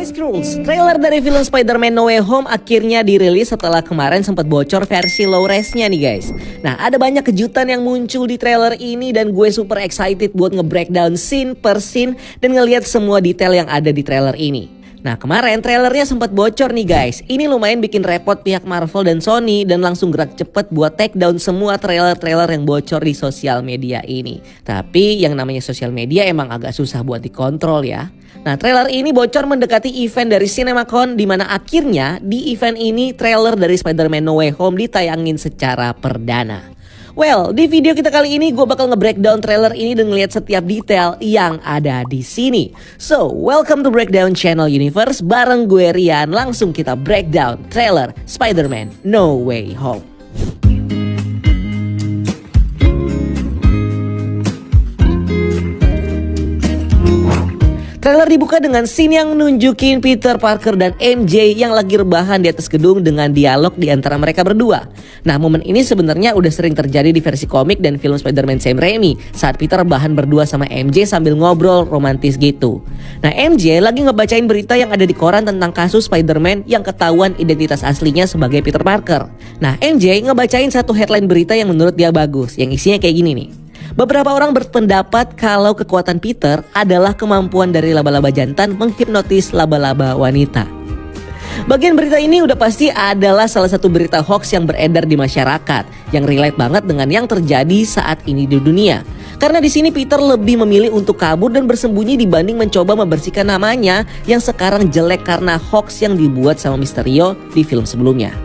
Hai Skrulls, trailer dari film Spider-Man No Way Home akhirnya dirilis setelah kemarin sempat bocor versi low res-nya nih guys. Nah, ada banyak kejutan yang muncul di trailer ini dan gue super excited buat nge-breakdown scene per scene dan ngeliat semua detail yang ada di trailer ini. Nah, kemarin trailernya sempat bocor nih guys. Ini lumayan bikin repot pihak Marvel dan Sony dan langsung gerak cepet buat take down semua trailer-trailer yang bocor di sosial media ini. Tapi yang namanya sosial media emang agak susah buat dikontrol ya. Nah, trailer ini bocor mendekati event dari CinemaCon di mana akhirnya di event ini trailer dari Spider-Man No Way Home ditayangin secara perdana. Well, di video kita kali ini gue bakal nge-breakdown trailer ini dan ngeliat setiap detail yang ada di sini. So, welcome to Breakdown Channel Universe bareng gue Rian. Langsung kita breakdown trailer Spider-Man No Way Home. Trailer dibuka dengan scene yang nunjukin Peter Parker dan MJ yang lagi rebahan di atas gedung dengan dialog di antara mereka berdua. Nah, momen ini sebenarnya udah sering terjadi di versi komik dan film Spider-Man Sam Raimi saat Peter rebahan berdua sama MJ sambil ngobrol romantis gitu. Nah, MJ lagi ngebacain berita yang ada di koran tentang kasus Spider-Man yang ketahuan identitas aslinya sebagai Peter Parker. Nah, MJ ngebacain satu headline berita yang menurut dia bagus, yang isinya kayak gini nih. Beberapa orang berpendapat kalau kekuatan Peter adalah kemampuan dari laba-laba jantan menghipnotis laba-laba wanita. Bagian berita ini udah pasti adalah salah satu berita hoax yang beredar di masyarakat yang relate banget dengan yang terjadi saat ini di dunia. Karena di sini Peter lebih memilih untuk kabur dan bersembunyi dibanding mencoba membersihkan namanya yang sekarang jelek karena hoax yang dibuat sama Mysterio di film sebelumnya.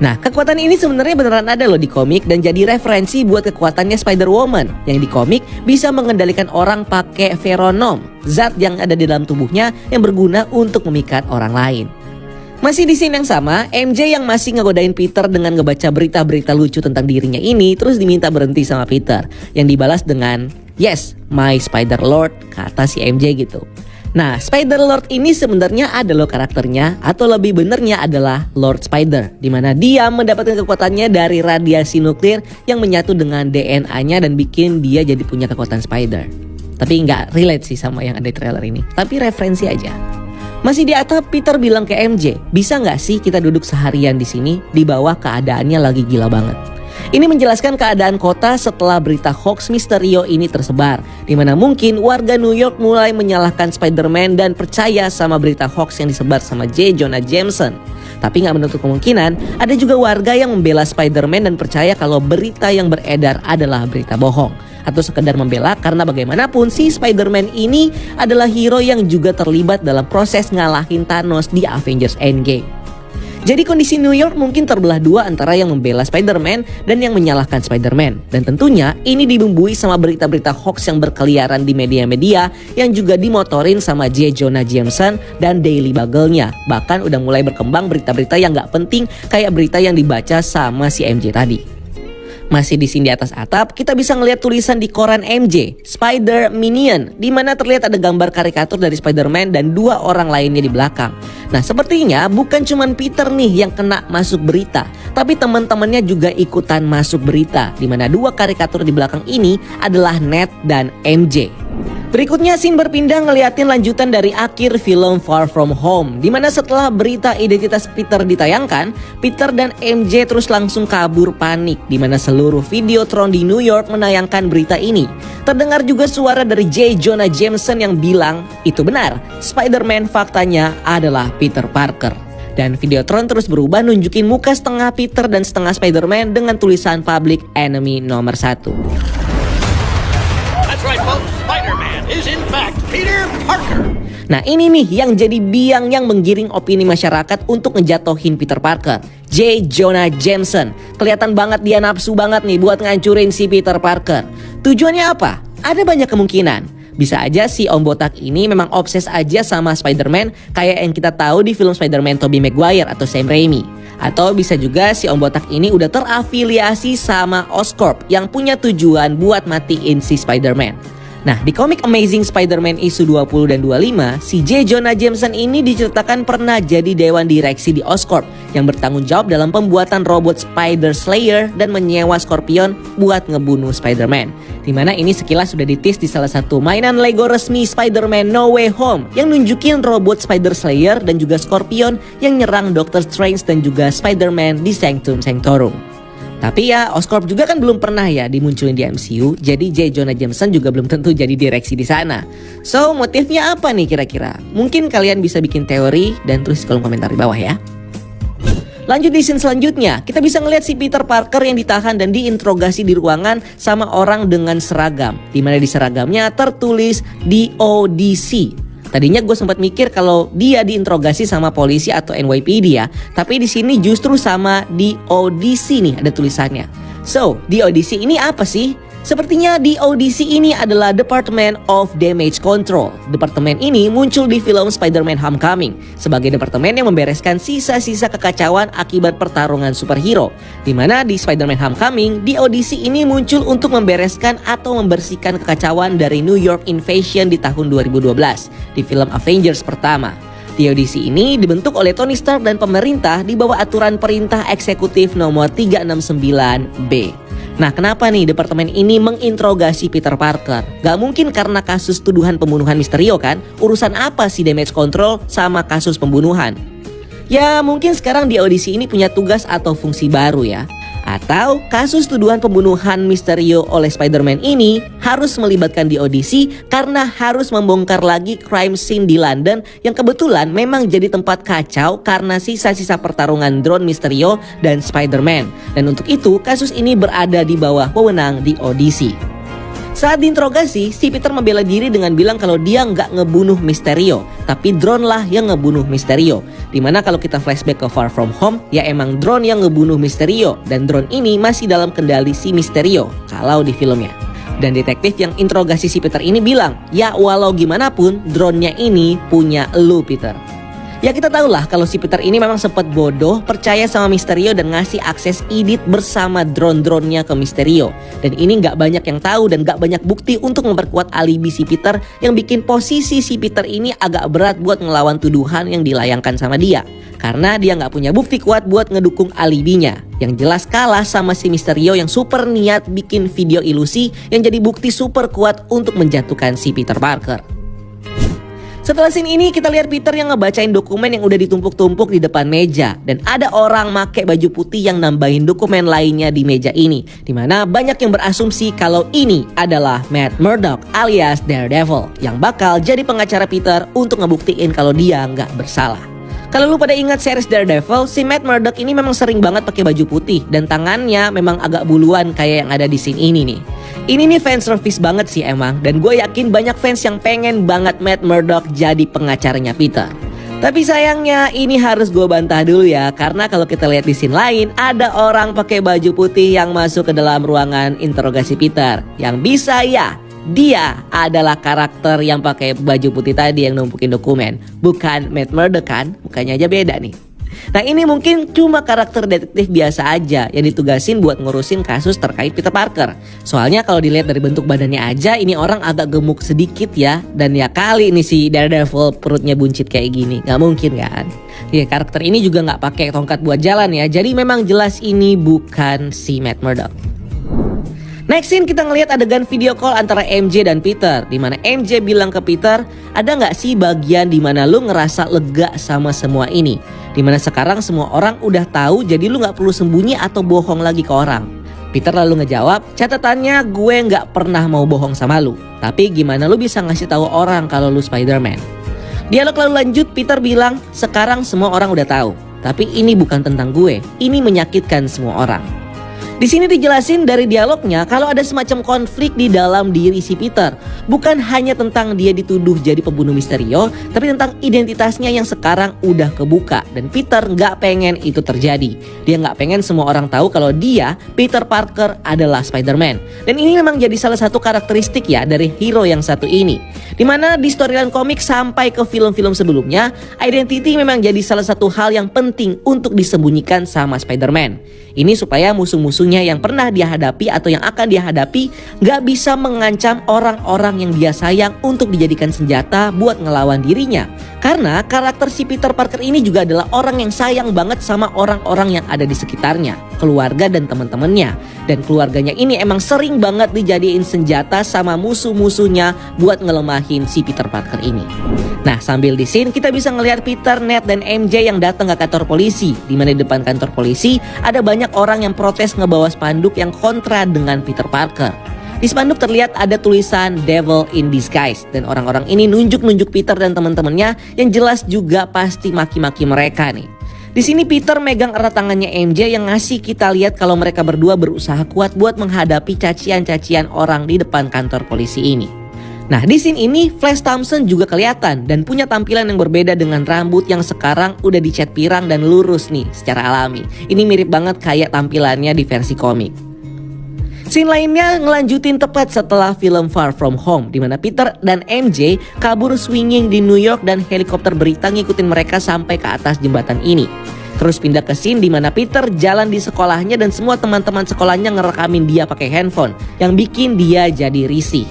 Nah, kekuatan ini sebenarnya beneran ada loh di komik dan jadi referensi buat kekuatannya Spider-Woman yang di komik bisa mengendalikan orang pakai veronom, zat yang ada di dalam tubuhnya yang berguna untuk memikat orang lain. Masih di scene yang sama, MJ yang masih ngegodain Peter dengan ngebaca berita-berita lucu tentang dirinya ini terus diminta berhenti sama Peter yang dibalas dengan "Yes, my Spider-Lord," kata si MJ gitu. Nah, Spider-Lord ini sebenarnya ada loh karakternya, atau lebih benernya adalah Lord Spider, di mana dia mendapatkan kekuatannya dari radiasi nuklir yang menyatu dengan DNA-nya dan bikin dia jadi punya kekuatan Spider. Tapi nggak relate sih sama yang ada di trailer ini, tapi referensi aja. Masih di atap, Peter bilang ke MJ, bisa nggak sih kita duduk seharian di sini di bawah keadaannya lagi gila banget. Ini menjelaskan keadaan kota setelah berita hoax Mysterio ini tersebar, di mana mungkin warga New York mulai menyalahkan Spider-Man dan percaya sama berita hoax yang disebar sama J. Jonah Jameson. Tapi nggak menutup kemungkinan ada juga warga yang membela Spider-Man dan percaya kalau berita yang beredar adalah berita bohong, atau sekedar membela karena bagaimanapun si Spider-Man ini adalah hero yang juga terlibat dalam proses ngalahin Thanos di Avengers Endgame. Jadi kondisi New York mungkin terbelah dua antara yang membela Spider-Man dan yang menyalahkan Spider-Man. Dan tentunya ini dibumbui sama berita-berita hoax yang berkeliaran di media-media yang juga dimotorin sama J. Jonah Jameson dan Daily Bugle-nya. Bahkan udah mulai berkembang berita-berita yang gak penting kayak berita yang dibaca sama si MJ tadi. Masih di sini di atas atap, kita bisa ngeliat tulisan di koran MJ, Spider-Minion, di mana terlihat ada gambar karikatur dari Spider-Man dan dua orang lainnya di belakang. Nah, sepertinya bukan cuma Peter nih yang kena masuk berita, tapi teman-temannya juga ikutan masuk berita, di mana dua karikatur di belakang ini adalah Ned dan MJ. Berikutnya scene berpindah ngeliatin lanjutan dari akhir film Far From Home, di mana setelah berita identitas Peter ditayangkan, Peter dan MJ terus langsung kabur panik, di mana seluruh Videotron di New York menayangkan berita ini. Terdengar juga suara dari J. Jonah Jameson yang bilang, itu benar, Spider-Man faktanya adalah Peter Parker. Dan Videotron terus berubah nunjukin muka setengah Peter dan setengah Spider-Man dengan tulisan Public Enemy nomor 1. That's right, folks. Spider-Man is in fact Peter Parker. Nah, ini nih yang jadi biang yang menggiring opini masyarakat untuk ngejatohin Peter Parker. J. Jonah Jameson. Kelihatan banget dia nafsu banget nih buat ngancurin si Peter Parker. Tujuannya apa? Ada banyak kemungkinan. Bisa aja si Om Botak ini memang obses aja sama Spider-Man kayak yang kita tahu di film Spider-Man Tobey Maguire atau Sam Raimi. Atau bisa juga si Om Botak ini udah terafiliasi sama Oscorp yang punya tujuan buat matiin si Spider-Man. Nah, di komik Amazing Spider-Man isu 20 dan 25, si J. Jonah Jameson ini diceritakan pernah jadi dewan direksi di Oscorp yang bertanggung jawab dalam pembuatan robot Spider Slayer dan menyewa Scorpion buat ngebunuh Spider-Man. Dimana ini sekilas sudah ditis di salah satu mainan Lego resmi Spider-Man No Way Home yang nunjukin robot Spider Slayer dan juga Scorpion yang nyerang Doctor Strange dan juga Spider-Man di Sanctum Sanctorum. Tapi ya, Oscorp juga kan belum pernah ya dimunculin di MCU, jadi J. Jonah Jameson juga belum tentu jadi direksi di sana. So, motifnya apa nih kira-kira? Mungkin kalian bisa bikin teori dan tulis di kolom komentar di bawah ya. Lanjut di scene selanjutnya, kita bisa ngeliat si Peter Parker yang ditahan dan diinterogasi di ruangan sama orang dengan seragam. Dimana di seragamnya tertulis DODC. Tadinya gue sempat mikir kalau dia diinterogasi sama polisi atau NYPD ya, tapi di sini justru sama DODC nih ada tulisannya. So, DODC ini apa sih? Sepertinya DODC ini adalah Department of Damage Control. Departemen ini muncul di film Spider-Man Homecoming sebagai departemen yang membereskan sisa-sisa kekacauan akibat pertarungan superhero. Dimana di Spider-Man Homecoming, DODC ini muncul untuk membereskan atau membersihkan kekacauan dari New York Invasion di tahun 2012 di film Avengers pertama. DODC ini dibentuk oleh Tony Stark dan pemerintah di bawah aturan perintah eksekutif nomor 369B. Nah, kenapa nih departemen ini menginterogasi Peter Parker? Gak mungkin karena kasus tuduhan pembunuhan Mysterio kan? Urusan apa sih damage control sama kasus pembunuhan? Ya mungkin sekarang DODC ini punya tugas atau fungsi baru ya. Atau kasus tuduhan pembunuhan Mysterio oleh Spider-Man ini harus melibatkan DODC karena harus membongkar lagi crime scene di London yang kebetulan memang jadi tempat kacau karena sisa-sisa pertarungan drone Mysterio dan Spider-Man. Dan untuk itu kasus ini berada di bawah wewenang DODC. Saat diinterogasi, si Peter membela diri dengan bilang kalau dia nggak ngebunuh Mysterio, tapi drone lah yang ngebunuh Mysterio. Dimana kalau kita flashback ke Far From Home, ya emang drone yang ngebunuh Mysterio, dan drone ini masih dalam kendali si Mysterio kalau di filmnya. Dan detektif yang interogasi si Peter ini bilang, ya walau gimana pun drone-nya ini punya elu Peter. Ya kita tahu lah kalau si Peter ini memang sempat bodoh, percaya sama Mysterio dan ngasih akses edit bersama drone-drone-nya ke Mysterio. Dan ini gak banyak yang tahu dan gak banyak bukti untuk memperkuat alibi si Peter yang bikin posisi si Peter ini agak berat buat ngelawan tuduhan yang dilayangkan sama dia. Karena dia gak punya bukti kuat buat ngedukung alibinya. Yang jelas kalah sama si Mysterio yang super niat bikin video ilusi yang jadi bukti super kuat untuk menjatuhkan si Peter Parker. Setelah scene ini kita lihat Peter yang ngebacain dokumen yang udah ditumpuk-tumpuk di depan meja. Dan ada orang make baju putih yang nambahin dokumen lainnya di meja ini. Dimana banyak yang berasumsi kalau ini adalah Matt Murdock alias Daredevil yang bakal jadi pengacara Peter untuk ngebuktiin kalau dia nggak bersalah. Kalau lu pada ingat series Daredevil, si Matt Murdock ini memang sering banget pakai baju putih dan tangannya memang agak buluan kayak yang ada di scene ini nih. Ini nih fan service banget sih emang, dan gue yakin banyak fans yang pengen banget Matt Murdock jadi pengacaranya Peter. Tapi sayangnya ini harus gue bantah dulu ya, karena kalau kita lihat di scene lain ada orang pakai baju putih yang masuk ke dalam ruangan interogasi Peter. Yang bisa ya, dia adalah karakter yang pakai baju putih tadi yang numpukin dokumen. Bukan Matt Murdock kan, mukanya aja beda nih. Nah ini mungkin cuma karakter detektif biasa aja yang ditugasin buat ngurusin kasus terkait Peter Parker. Soalnya kalau dilihat dari bentuk badannya aja ini orang agak gemuk sedikit ya. Dan ya kali ini si Daredevil perutnya buncit kayak gini, gak mungkin kan. Ya karakter ini juga gak pakai tongkat buat jalan ya. Jadi memang jelas ini bukan si Matt Murdock. Next scene kita ngelihat adegan video call antara MJ dan Peter, dimana MJ bilang ke Peter, ada nggak sih bagian dimana lu ngerasa lega sama semua ini? Dimana sekarang semua orang udah tahu, jadi lu nggak perlu sembunyi atau bohong lagi ke orang. Peter lalu ngejawab, catatannya gue nggak pernah mau bohong sama lu. Tapi gimana lu bisa ngasih tahu orang kalau lu Spider-Man? Dialog lalu lanjut, Peter bilang, sekarang semua orang udah tahu. Tapi ini bukan tentang gue, ini menyakitkan semua orang. Di sini dijelasin dari dialognya kalau ada semacam konflik di dalam diri si Peter. Bukan hanya tentang dia dituduh jadi pembunuh Mysterio, tapi tentang identitasnya yang sekarang udah kebuka. Dan Peter nggak pengen itu terjadi. Dia nggak pengen semua orang tahu kalau dia, Peter Parker, adalah Spider-Man. Dan ini memang jadi salah satu karakteristik ya dari hero yang satu ini. Dimana di storyline komik sampai ke film-film sebelumnya, identity memang jadi salah satu hal yang penting untuk disembunyikan sama Spider-Man. Ini supaya musuh-musuhnya musuh-musuhnya yang pernah dia hadapi atau yang akan dia hadapi gak bisa mengancam orang-orang yang dia sayang untuk dijadikan senjata buat ngelawan dirinya. Karena karakter si Peter Parker ini juga adalah orang yang sayang banget sama orang-orang yang ada di sekitarnya, keluarga dan teman-temannya. Dan keluarganya ini emang sering banget dijadiin senjata sama musuh-musuhnya buat ngelemahin si Peter Parker ini. Nah, sambil di scene kita bisa ngelihat Peter, Ned, dan MJ yang datang ke kantor polisi. Di mana di depan kantor polisi ada banyak orang yang protes ngebawa spanduk yang kontra dengan Peter Parker. Di spanduk terlihat ada tulisan Devil in Disguise dan orang-orang ini nunjuk-nunjuk Peter dan teman-temannya yang jelas juga pasti maki-maki mereka nih. Di sini Peter megang erat tangannya MJ yang ngasih kita lihat kalau mereka berdua berusaha kuat buat menghadapi cacian-cacian orang di depan kantor polisi ini. Nah, di scene ini Flash Thompson juga kelihatan dan punya tampilan yang berbeda dengan rambut yang sekarang udah dicat pirang dan lurus nih secara alami. Ini mirip banget kayak tampilannya di versi komik. Scene lainnya ngelanjutin tepat setelah film Far From Home, di mana Peter dan MJ kabur swinging di New York dan helikopter berita ngikutin mereka sampai ke atas jembatan ini. Terus pindah ke scene di mana Peter jalan di sekolahnya dan semua teman-teman sekolahnya ngerekamin dia pakai handphone yang bikin dia jadi risih.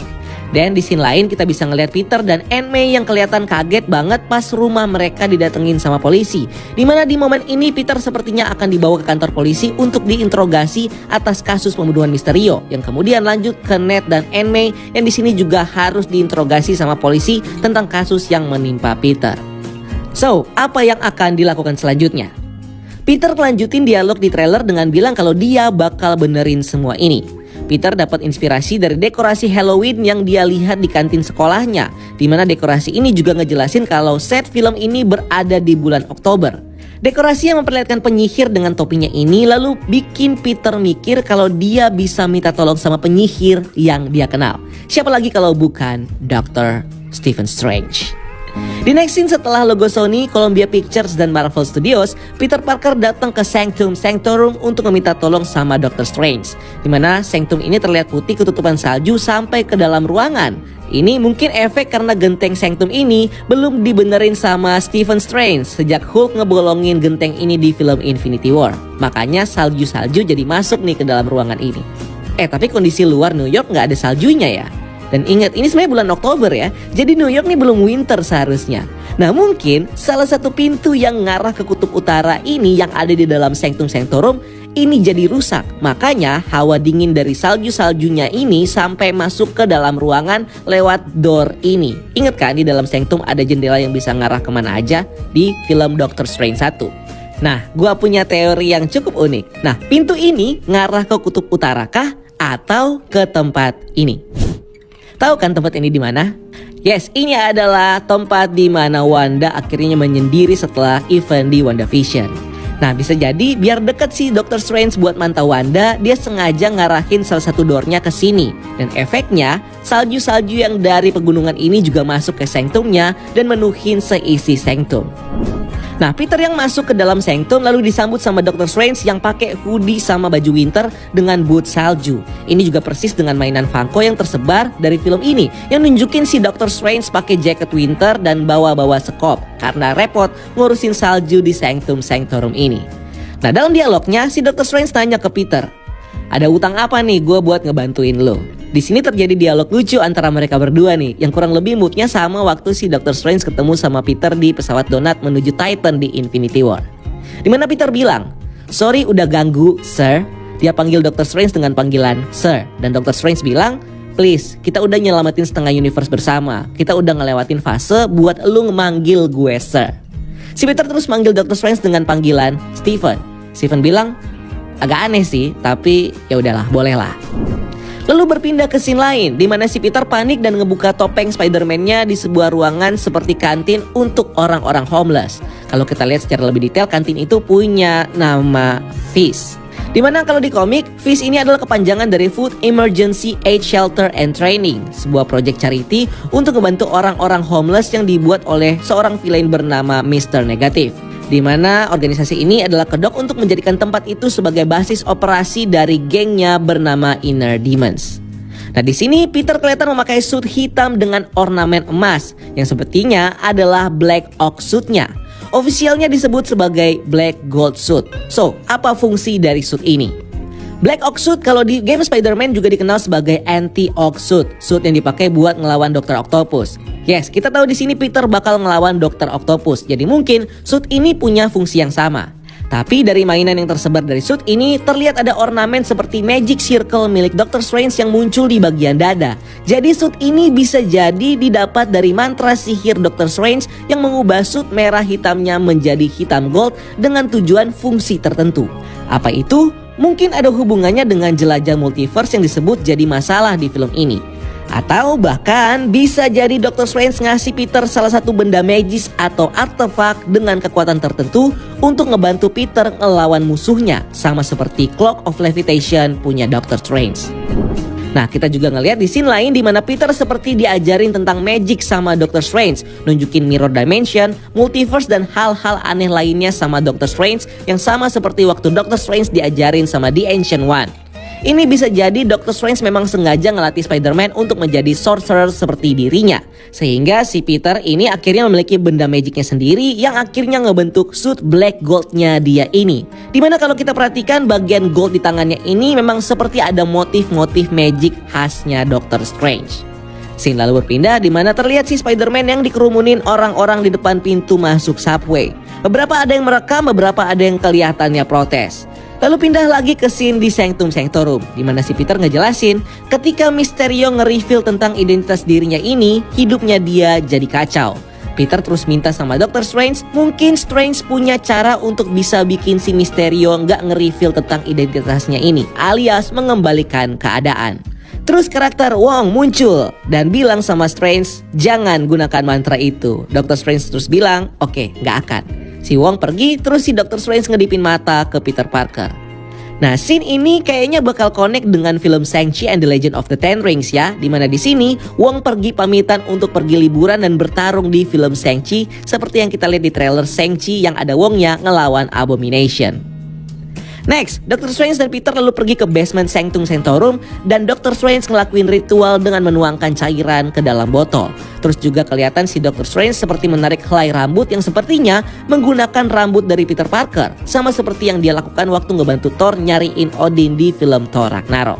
Dan di scene lain kita bisa ngeliat Peter dan Aunt May yang kelihatan kaget banget pas rumah mereka didatengin sama polisi. Dimana di momen ini Peter sepertinya akan dibawa ke kantor polisi untuk diinterogasi atas kasus pembunuhan Mysterio, yang kemudian lanjut ke Ned dan Aunt May yang di sini juga harus diinterogasi sama polisi tentang kasus yang menimpa Peter. So, apa yang akan dilakukan selanjutnya? Peter lanjutin dialog di trailer dengan bilang kalau dia bakal benerin semua ini. Peter dapat inspirasi dari dekorasi Halloween yang dia lihat di kantin sekolahnya, di mana dekorasi ini juga ngejelasin kalau set film ini berada di bulan Oktober. Dekorasi yang memperlihatkan penyihir dengan topinya ini lalu bikin Peter mikir kalau dia bisa minta tolong sama penyihir yang dia kenal. Siapa lagi kalau bukan Dr. Stephen Strange. Di next scene setelah logo Sony, Columbia Pictures, dan Marvel Studios, Peter Parker datang ke Sanctum Sanctorum untuk meminta tolong sama Dr. Strange. Dimana Sanctum ini terlihat putih ketutupan salju sampai ke dalam ruangan. Ini mungkin efek karena genteng Sanctum ini belum dibenerin sama Stephen Strange sejak Hulk ngebolongin genteng ini di film Infinity War. Makanya salju-salju jadi masuk nih ke dalam ruangan ini. Tapi kondisi luar New York nggak ada saljunya ya. Dan ingat, ini sebenarnya bulan Oktober ya. Jadi New York nih belum winter seharusnya. Nah, mungkin salah satu pintu yang ngarah ke kutub utara ini yang ada di dalam Sanctum Sanctorum ini jadi rusak. Makanya hawa dingin dari salju-saljunya ini sampai masuk ke dalam ruangan lewat door ini. Ingat kan di dalam Sanctum ada jendela yang bisa ngarah kemana aja di film Doctor Strange 1. Nah, gua punya teori yang cukup unik. Nah, pintu ini ngarah ke kutub utara kah atau ke tempat ini? Tahu kan tempat ini di mana? Yes, ini adalah tempat di mana Wanda akhirnya menyendiri setelah event di WandaVision. Nah, bisa jadi biar deket si Dr. Strange buat mantau Wanda, dia sengaja ngarahin salah satu doornya ke sini. Dan efeknya, salju-salju yang dari pegunungan ini juga masuk ke sanctumnya dan menuhin seisi sanctum. Nah, Peter yang masuk ke dalam sanctum lalu disambut sama Dr. Strange yang pakai hoodie sama baju winter dengan boot salju. Ini juga persis dengan mainan Funko yang tersebar dari film ini yang nunjukin si Dr. Strange pakai jaket winter dan bawa-bawa sekop karena repot ngurusin salju di Sanctum Sanctorum ini. Nah, dalam dialognya si Dr. Strange tanya ke Peter, "Ada utang apa nih gue buat ngebantuin lo?" Di sini terjadi dialog lucu antara mereka berdua nih, yang kurang lebih moodnya sama waktu si Dr. Strange ketemu sama Peter di pesawat donat menuju Titan di Infinity War. Dimana Peter bilang, "Sorry udah ganggu, sir." Dia panggil Dr. Strange dengan panggilan sir, dan Dr. Strange bilang, "Please, kita udah nyelamatin setengah universe bersama. Kita udah ngelewatin fase buat lu manggil gue sir." Si Peter terus manggil Dr. Strange dengan panggilan Stephen. Stephen bilang, "Agak aneh sih, tapi ya udahlah, bolehlah." Lalu berpindah ke scene lain di mana si Peter panik dan ngebuka topeng Spider-Man-nya di sebuah ruangan seperti kantin untuk orang-orang homeless. Kalau kita lihat secara lebih detail, kantin itu punya nama FEAST. Dimana kalau di komik, FEAST ini adalah kepanjangan dari Food Emergency Aid Shelter and Training, sebuah proyek charity untuk membantu orang-orang homeless yang dibuat oleh seorang villain bernama Mr. Negative. Di mana organisasi ini adalah kedok untuk menjadikan tempat itu sebagai basis operasi dari gengnya bernama Inner Demons. Nah, di sini Peter kelihatan memakai suit hitam dengan ornamen emas yang sepertinya adalah Black Oak suitnya. Ofisialnya disebut sebagai Black Gold Suit. So, apa fungsi dari suit ini? Black Oak Suit kalau di game Spider-Man juga dikenal sebagai Anti-Oak Suit, suit yang dipakai buat ngelawan Dr. Octopus. Yes, kita tahu di sini Peter bakal ngelawan Dr. Octopus, jadi mungkin suit ini punya fungsi yang sama. Tapi dari mainan yang tersebar dari suit ini terlihat ada ornamen seperti Magic Circle milik Dr. Strange yang muncul di bagian dada. Jadi suit ini bisa jadi didapat dari mantra sihir Dr. Strange yang mengubah suit merah hitamnya menjadi hitam gold dengan tujuan fungsi tertentu. Apa itu? Mungkin ada hubungannya dengan jelajah multiverse yang disebut jadi masalah di film ini. Atau bahkan bisa jadi Dr. Strange ngasih Peter salah satu benda magis atau artefak dengan kekuatan tertentu untuk ngebantu Peter ngelawan musuhnya, sama seperti Cloak of Levitation punya Dr. Strange. Nah, kita juga ngeliat di scene lain di mana Peter seperti diajarin tentang magic sama Dr. Strange, nunjukin mirror dimension, multiverse dan hal-hal aneh lainnya sama Dr. Strange yang sama seperti waktu Dr. Strange diajarin sama The Ancient One. Ini bisa jadi Dr. Strange memang sengaja ngelatih Spider-Man untuk menjadi sorcerer seperti dirinya. Sehingga si Peter ini akhirnya memiliki benda magicnya sendiri yang akhirnya ngebentuk suit black goldnya dia ini. Dimana kalau kita perhatikan bagian gold di tangannya ini memang seperti ada motif-motif magic khasnya Dr. Strange. Scene lalu berpindah dimana terlihat si Spider-Man yang dikerumunin orang-orang di depan pintu masuk subway. Beberapa ada yang merekam, beberapa ada yang kelihatannya protes. Lalu pindah lagi ke scene di Sanctum Sanctorum, di mana si Peter ngejelasin ketika Mysterio nge-reveal tentang identitas dirinya ini, hidupnya dia jadi kacau. Peter terus minta sama Dr. Strange, mungkin Strange punya cara untuk bisa bikin si Mysterio nggak nge-reveal tentang identitasnya ini, alias mengembalikan keadaan. Terus karakter Wong muncul dan bilang sama Strange, jangan gunakan mantra itu. Dr. Strange terus bilang, oke, nggak akan. Si Wong pergi, terus si Dr. Strange ngedipin mata ke Peter Parker. Nah, scene ini kayaknya bakal connect dengan film Shang-Chi and the Legend of the Ten Rings ya, dimana di sini Wong pergi pamitan untuk pergi liburan dan bertarung di film Shang-Chi seperti yang kita lihat di trailer Shang-Chi yang ada Wongnya ngelawan Abomination. Next, Dr. Strange dan Peter lalu pergi ke basement Sanctum Sanctorum dan Dr. Strange ngelakuin ritual dengan menuangkan cairan ke dalam botol. Terus juga kelihatan si Dr. Strange seperti menarik helai rambut yang sepertinya menggunakan rambut dari Peter Parker, sama seperti yang dia lakukan waktu ngebantu Thor nyariin Odin di film Thor Ragnarok.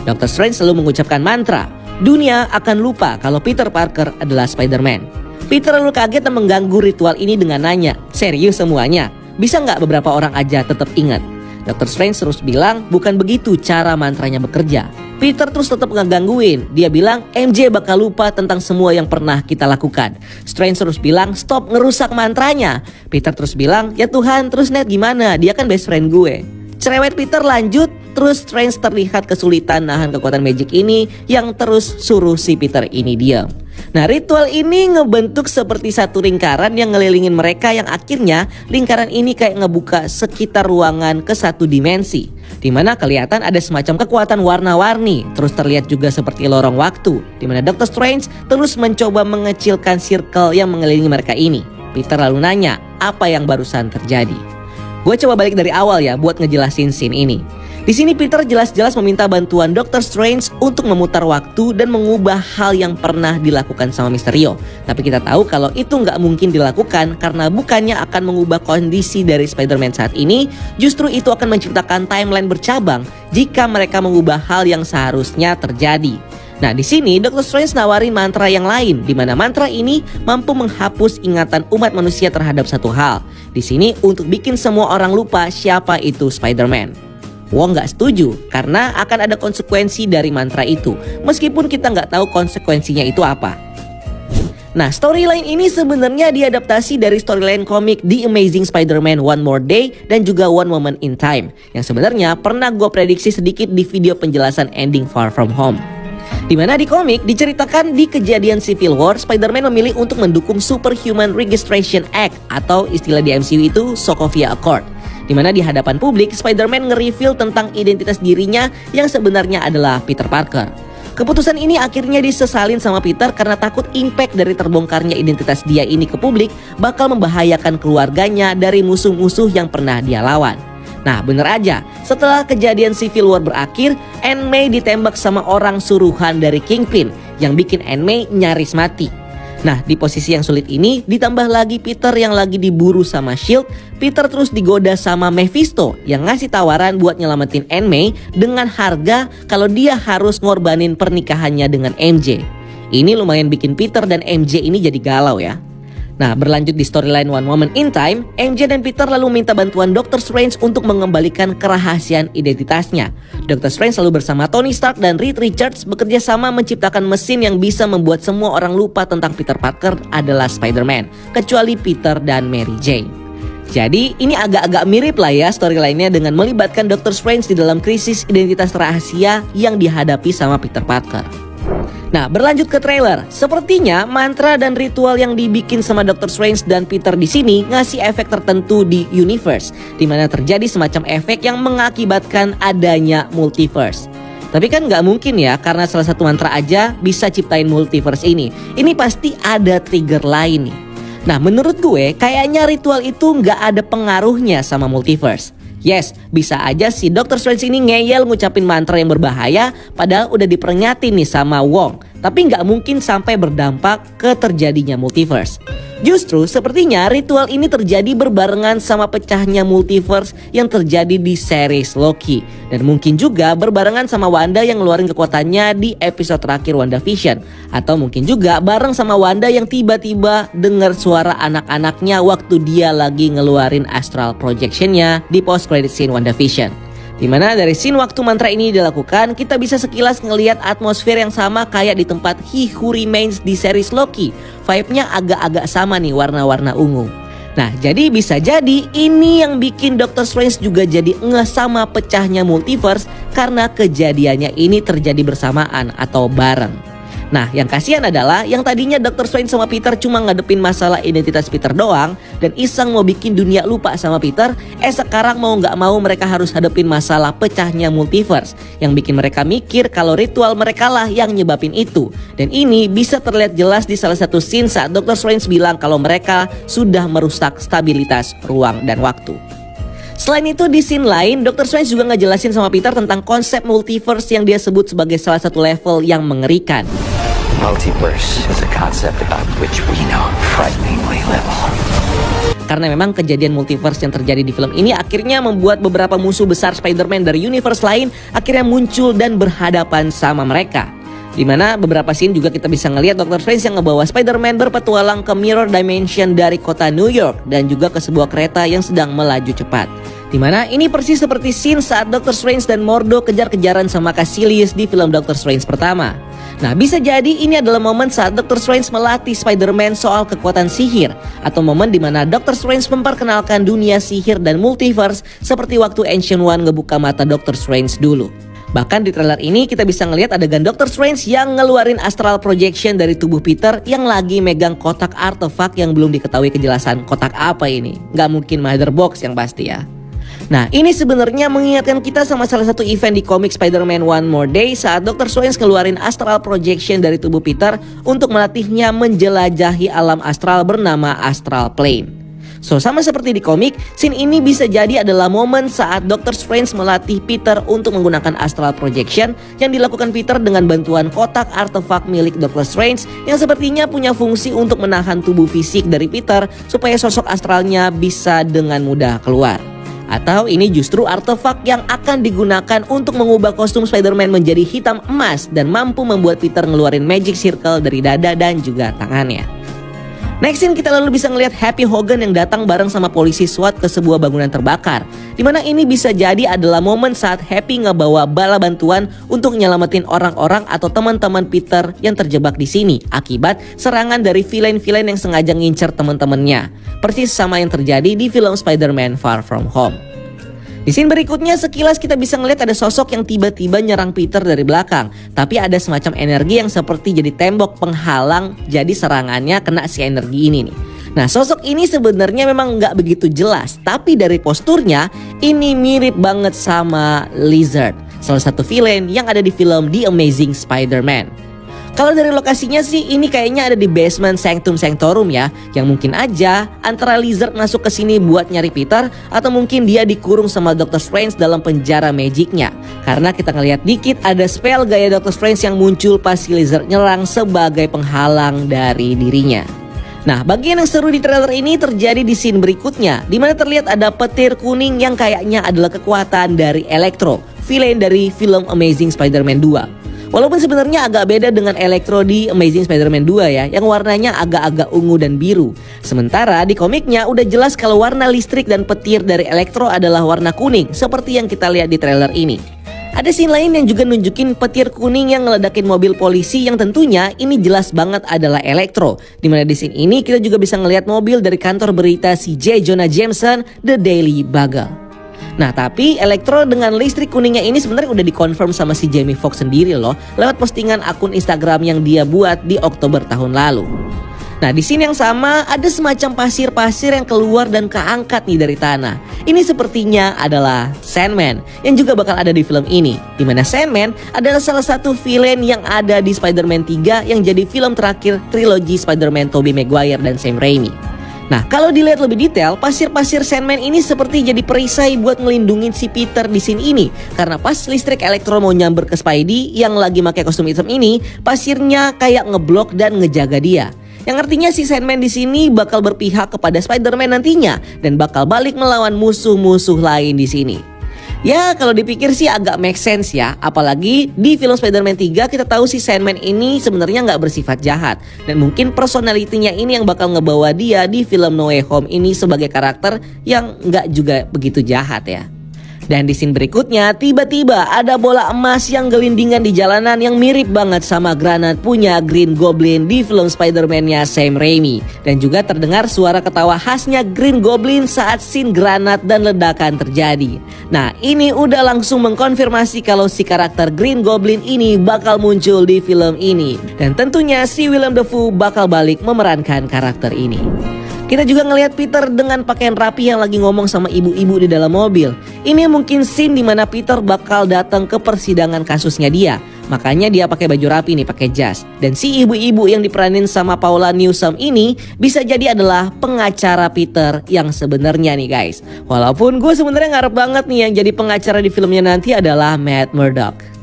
Dr. Strange selalu mengucapkan mantra, dunia akan lupa kalau Peter Parker adalah Spider-Man. Peter lalu kaget dan mengganggu ritual ini dengan nanya, serius semuanya? Bisa nggak beberapa orang aja tetap ingat? Dr. Strange terus bilang bukan begitu cara mantranya bekerja. Peter terus tetap ngegangguin. Dia bilang MJ bakal lupa tentang semua yang pernah kita lakukan. Strange terus bilang stop ngerusak mantranya. Peter terus bilang ya Tuhan, terus Ned gimana? Dia kan best friend gue. Cerewet Peter lanjut. Terus Strange terlihat kesulitan nahan kekuatan magic ini yang terus suruh si Peter ini diam. Nah, ritual ini ngebentuk seperti satu lingkaran yang ngelilingin mereka yang akhirnya lingkaran ini kayak ngebuka sekitar ruangan ke satu dimensi. Dimana kelihatan ada semacam kekuatan warna-warni. Terus terlihat juga seperti lorong waktu. Dimana Dr. Strange terus mencoba mengecilkan circle yang mengelilingi mereka ini. Peter lalu nanya, apa yang barusan terjadi? Gue coba balik dari awal ya buat ngejelasin scene ini. Di sini Peter jelas-jelas meminta bantuan Dr. Strange untuk memutar waktu dan mengubah hal yang pernah dilakukan sama Mysterio. Tapi kita tahu kalau itu nggak mungkin dilakukan karena bukannya akan mengubah kondisi dari Spider-Man saat ini, justru itu akan menciptakan timeline bercabang jika mereka mengubah hal yang seharusnya terjadi. Nah, di sini Dr. Strange nawarin mantra yang lain, di mana mantra ini mampu menghapus ingatan umat manusia terhadap satu hal. Di sini untuk bikin semua orang lupa siapa itu Spider-Man. Wong nggak setuju karena akan ada konsekuensi dari mantra itu, meskipun kita nggak tahu konsekuensinya itu apa. Nah, storyline ini sebenarnya diadaptasi dari storyline komik The Amazing Spider-Man One More Day dan juga One Moment in Time, yang sebenarnya pernah gue prediksi sedikit di video penjelasan ending Far From Home. Dimana di komik diceritakan di kejadian Civil War, Spider-Man memilih untuk mendukung Superhuman Registration Act atau istilah di MCU itu Sokovia Accord. Dimana di hadapan publik, Spider-Man nge-reveal tentang identitas dirinya yang sebenarnya adalah Peter Parker. Keputusan ini akhirnya disesalin sama Peter karena takut impact dari terbongkarnya identitas dia ini ke publik bakal membahayakan keluarganya dari musuh-musuh yang pernah dia lawan. Nah, bener aja, setelah kejadian Civil War berakhir, Aunt May ditembak sama orang suruhan dari Kingpin yang bikin Aunt May nyaris mati. Nah, di posisi yang sulit ini ditambah lagi Peter yang lagi diburu sama S.H.I.E.L.D. Peter terus digoda sama Mephisto yang ngasih tawaran buat nyelamatin Aunt May dengan harga kalau dia harus ngorbanin pernikahannya dengan MJ. Ini lumayan bikin Peter dan MJ ini jadi galau ya. Nah, berlanjut di storyline One Moment in Time, MJ dan Peter lalu minta bantuan Doctor Strange untuk mengembalikan kerahasiaan identitasnya. Doctor Strange lalu bersama Tony Stark dan Reed Richards bekerja sama menciptakan mesin yang bisa membuat semua orang lupa tentang Peter Parker adalah Spider-Man, kecuali Peter dan Mary Jane. Jadi ini agak-agak mirip lah ya storyline-nya dengan melibatkan Doctor Strange di dalam krisis identitas rahasia yang dihadapi sama Peter Parker. Nah, berlanjut ke trailer. Sepertinya mantra dan ritual yang dibikin sama Doctor Strange dan Peter di sini ngasih efek tertentu di universe, di mana terjadi semacam efek yang mengakibatkan adanya multiverse. Tapi kan nggak mungkin ya, karena salah satu mantra aja bisa ciptain multiverse ini. Ini pasti ada trigger lain nih. Nah, menurut gue kayaknya ritual itu nggak ada pengaruhnya sama multiverse. Yes, bisa aja si Doctor Strange ini ngeyel ngucapin mantra yang berbahaya padahal udah diperingatin nih sama Wong. Tapi nggak mungkin sampai berdampak ke terjadinya multiverse. Justru sepertinya ritual ini terjadi berbarengan sama pecahnya multiverse yang terjadi di series Loki. Dan mungkin juga berbarengan sama Wanda yang ngeluarin kekuatannya di episode terakhir WandaVision. Atau mungkin juga bareng sama Wanda yang tiba-tiba dengar suara anak-anaknya waktu dia lagi ngeluarin astral projectionnya di post credit scene WandaVision. Dimana dari scene waktu mantra ini dilakukan, kita bisa sekilas ngelihat atmosfer yang sama kayak di tempat He Who Remains di series Loki. Vibe-nya agak-agak sama nih, warna-warna ungu. Nah, jadi bisa jadi ini yang bikin Doctor Strange juga jadi ngeh sama pecahnya multiverse karena kejadiannya ini terjadi bersamaan atau bareng. Nah, yang kasihan adalah yang tadinya Doctor Strange sama Peter cuma ngadepin masalah identitas Peter doang dan iseng mau bikin dunia lupa sama Peter, sekarang mau nggak mau mereka harus hadepin masalah pecahnya multiverse yang bikin mereka mikir kalau ritual mereka lah yang nyebabin itu. Dan ini bisa terlihat jelas di salah satu scene saat Doctor Strange bilang kalau mereka sudah merusak stabilitas ruang dan waktu. Selain itu di scene lain, Doctor Strange juga ngejelasin sama Peter tentang konsep multiverse yang dia sebut sebagai salah satu level yang mengerikan. Multiverse is a concept about which we know frighteningly little. Karena memang kejadian multiverse yang terjadi di film ini akhirnya membuat beberapa musuh besar Spider-Man dari universe lain akhirnya muncul dan berhadapan sama mereka. Dimana beberapa scene juga kita bisa ngelihat Doctor Strange yang ngebawa Spider-Man berpetualang ke Mirror Dimension dari kota New York dan juga ke sebuah kereta yang sedang melaju cepat. Dimana ini persis seperti scene saat Doctor Strange dan Mordo kejar-kejaran sama Caecilius di film Doctor Strange pertama. Nah, bisa jadi ini adalah momen saat Doctor Strange melatih Spider-Man soal kekuatan sihir, atau momen dimana Doctor Strange memperkenalkan dunia sihir dan multiverse seperti waktu Ancient One ngebuka mata Doctor Strange dulu. Bahkan di trailer ini kita bisa ngelihat adegan Doctor Strange yang ngeluarin astral projection dari tubuh Peter yang lagi megang kotak artefak yang belum diketahui kejelasan kotak apa ini. Nggak mungkin Mother Box yang pasti ya. Nah, ini sebenarnya mengingatkan kita sama salah satu event di komik Spider-Man One More Day saat Doctor Strange ngeluarin astral projection dari tubuh Peter untuk melatihnya menjelajahi alam astral bernama Astral Plane. So, sama seperti di komik, scene ini bisa jadi adalah momen saat Doctor Strange melatih Peter untuk menggunakan astral projection yang dilakukan Peter dengan bantuan kotak artefak milik Doctor Strange yang sepertinya punya fungsi untuk menahan tubuh fisik dari Peter supaya sosok astralnya bisa dengan mudah keluar. Atau ini justru artefak yang akan digunakan untuk mengubah kostum Spider-Man menjadi hitam emas dan mampu membuat Peter ngeluarin magic circle dari dada dan juga tangannya. Next scene kita lalu bisa ngelihat Happy Hogan yang datang bareng sama polisi SWAT ke sebuah bangunan terbakar. Dimana ini bisa jadi adalah momen saat Happy ngebawa bala bantuan untuk nyelamatin orang-orang atau teman-teman Peter yang terjebak di sini akibat serangan dari villain-villain yang sengaja ngincer teman-temannya. Persis sama yang terjadi di film Spider-Man Far From Home. Di scene berikutnya sekilas kita bisa ngeliat ada sosok yang tiba-tiba nyerang Peter dari belakang. Tapi ada semacam energi yang seperti jadi tembok penghalang, jadi serangannya kena si energi ini nih. Nah, sosok ini sebenarnya memang nggak begitu jelas, tapi dari posturnya ini mirip banget sama Lizard, salah satu villain yang ada di film The Amazing Spider-Man. Kalau dari lokasinya sih ini kayaknya ada di basement Sanctum Sanctorum ya, yang mungkin aja antara Lizard masuk ke sini buat nyari Peter atau mungkin dia dikurung sama Doctor Strange dalam penjara magicnya. Karena kita ngelihat dikit ada spell gaya Doctor Strange yang muncul pas si Lizard nyerang sebagai penghalang dari dirinya. Nah, bagian yang seru di trailer ini terjadi di scene berikutnya, di mana terlihat ada petir kuning yang kayaknya adalah kekuatan dari Electro, villain dari film Amazing Spider-Man 2. Walaupun sebenarnya agak beda dengan Electro di Amazing Spider-Man 2 ya, yang warnanya agak-agak ungu dan biru. Sementara di komiknya udah jelas kalau warna listrik dan petir dari Electro adalah warna kuning, seperti yang kita lihat di trailer ini. Ada scene lain yang juga nunjukin petir kuning yang ngeledakin mobil polisi yang tentunya ini jelas banget adalah Electro. Dimana di scene ini kita juga bisa ngelihat mobil dari kantor berita si J. Jonah Jameson, The Daily Bugle. Nah tapi Electro dengan listrik kuningnya ini sebenarnya udah dikonfirm sama si Jamie Foxx sendiri loh, lewat postingan akun Instagram yang dia buat di Oktober tahun lalu. Nah di sini yang sama ada semacam pasir-pasir yang keluar dan keangkat nih dari tanah. Ini sepertinya adalah Sandman yang juga bakal ada di film ini. Dimana Sandman adalah salah satu villain yang ada di Spider-Man 3 yang jadi film terakhir trilogi Spider-Man Tobey Maguire dan Sam Raimi. Nah kalau dilihat lebih detail, pasir-pasir Sandman ini seperti jadi perisai buat ngelindungin si Peter di scene ini. Karena pas listrik Electro mau nyamber ke Spidey yang lagi pakai kostum hitam ini, pasirnya kayak ngeblok dan ngejaga dia. Yang artinya si Sandman di sini bakal berpihak kepada Spider-Man nantinya dan bakal balik melawan musuh-musuh lain di sini. Ya kalau dipikir sih agak make sense ya, apalagi di film Spider-Man 3 kita tahu si Sandman ini sebenarnya nggak bersifat jahat dan mungkin personalitinya ini yang bakal ngebawa dia di film No Way Home ini sebagai karakter yang nggak juga begitu jahat ya. Dan di scene berikutnya tiba-tiba ada bola emas yang gelindingan di jalanan yang mirip banget sama granat punya Green Goblin di film Spider-Man-nya Sam Raimi. Dan juga terdengar suara ketawa khasnya Green Goblin saat scene granat dan ledakan terjadi. Nah ini udah langsung mengkonfirmasi kalau si karakter Green Goblin ini bakal muncul di film ini. Dan tentunya si Willem Dafoe bakal balik memerankan karakter ini. Kita juga ngelihat Peter dengan pakaian rapi yang lagi ngomong sama ibu-ibu di dalam mobil. Ini mungkin scene dimana Peter bakal datang ke persidangan kasusnya dia. Makanya dia pakai baju rapi nih, pakai jas. Dan si ibu-ibu yang diperanin sama Paula Newsome ini bisa jadi adalah pengacara Peter yang sebenarnya nih guys. Walaupun gue sebenarnya ngarep banget nih yang jadi pengacara di filmnya nanti adalah Matt Murdock.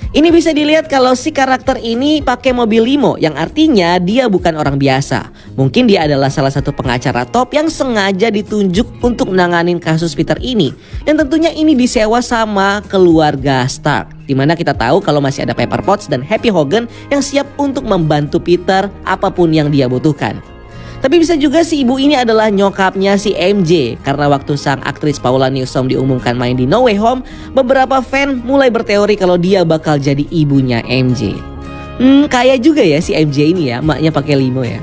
Ini bisa dilihat kalau si karakter ini pakai mobil limo yang artinya dia bukan orang biasa. Mungkin dia adalah salah satu pengacara top yang sengaja ditunjuk untuk menanganin kasus Peter ini. Dan tentunya ini disewa sama keluarga Stark. Dimana kita tahu kalau masih ada Pepper Potts dan Happy Hogan yang siap untuk membantu Peter apapun yang dia butuhkan. Tapi bisa juga si ibu ini adalah nyokapnya si MJ. Karena waktu sang aktris Paula Newsome diumumkan main di No Way Home, beberapa fan mulai berteori kalau dia bakal jadi ibunya MJ. Kaya juga ya si MJ ini ya, maknya pakai limo ya.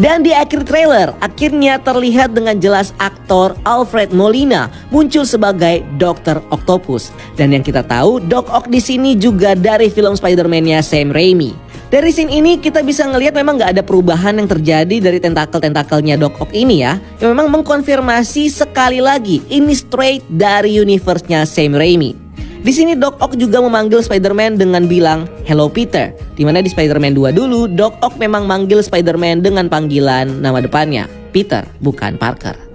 Dan di akhir trailer, akhirnya terlihat dengan jelas aktor Alfred Molina muncul sebagai Dr. Octopus. Dan yang kita tahu, Doc Ock di sini juga dari film Spider-Man-nya Sam Raimi. Dari scene ini kita bisa ngelihat memang nggak ada perubahan yang terjadi dari tentakel-tentakelnya Doc Ock ini ya. Yang memang mengkonfirmasi sekali lagi ini straight dari universe-nya Sam Raimi. Di sini Doc Ock juga memanggil Spider-Man dengan bilang Hello Peter. Dimana di Spider-Man 2 dulu Doc Ock memang manggil Spider-Man dengan panggilan nama depannya Peter, bukan Parker.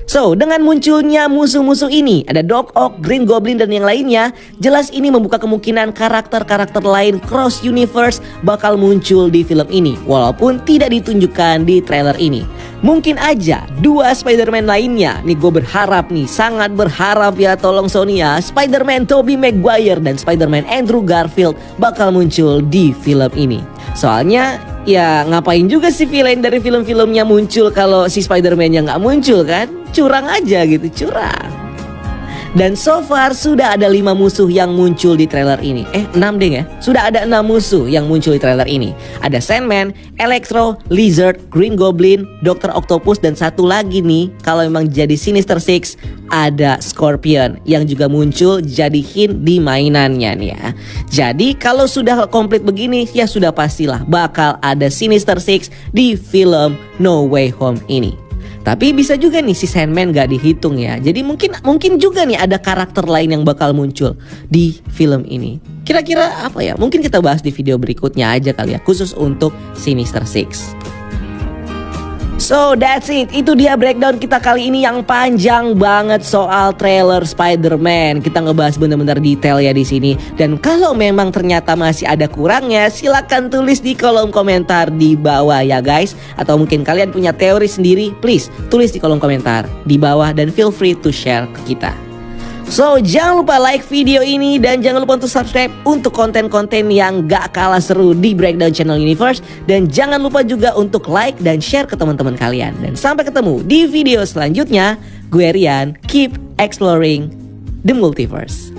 So, dengan munculnya musuh-musuh ini, ada Doc Ock, Green Goblin dan yang lainnya, jelas ini membuka kemungkinan karakter-karakter lain cross universe bakal muncul di film ini, walaupun tidak ditunjukkan di trailer ini. Mungkin aja dua Spider-Man lainnya, nih gue berharap nih, sangat berharap ya, tolong Sony ya, Spider-Man Tobey Maguire dan Spider-Man Andrew Garfield bakal muncul di film ini. Soalnya ya ngapain juga si villain dari film-filmnya muncul kalau si Spider-Man-nya nggak muncul kan? Curang aja gitu, curang. Dan so far sudah ada 5 musuh yang muncul di trailer ini. 6 deh ya. Sudah ada 6 musuh yang muncul di trailer ini. Ada Sandman, Electro, Lizard, Green Goblin, Dr. Octopus, dan satu lagi nih, kalau memang jadi Sinister Six, ada Scorpion yang juga muncul jadi hint di mainannya nih ya. Jadi kalau sudah komplit begini ya sudah pastilah bakal ada Sinister Six di film No Way Home ini. Tapi bisa juga nih si Sandman gak dihitung ya. Jadi mungkin juga nih ada karakter lain yang bakal muncul di film ini. Kira-kira apa ya? Mungkin kita bahas di video berikutnya aja kali ya, khusus untuk Sinister Six. So that's it, itu dia breakdown kita kali ini yang panjang banget soal trailer Spider-Man. Kita ngebahas bener-bener detail ya di sini. Dan kalau memang ternyata masih ada kurangnya, silakan tulis di kolom komentar di bawah ya guys. Atau mungkin kalian punya teori sendiri, please tulis di kolom komentar di bawah dan feel free to share ke kita. So, jangan lupa like video ini dan jangan lupa untuk subscribe untuk konten-konten yang gak kalah seru di Breakdown Channel Universe. Dan jangan lupa juga untuk like dan share ke teman-teman kalian. Dan sampai ketemu di video selanjutnya. Gue Rian, keep exploring the multiverse.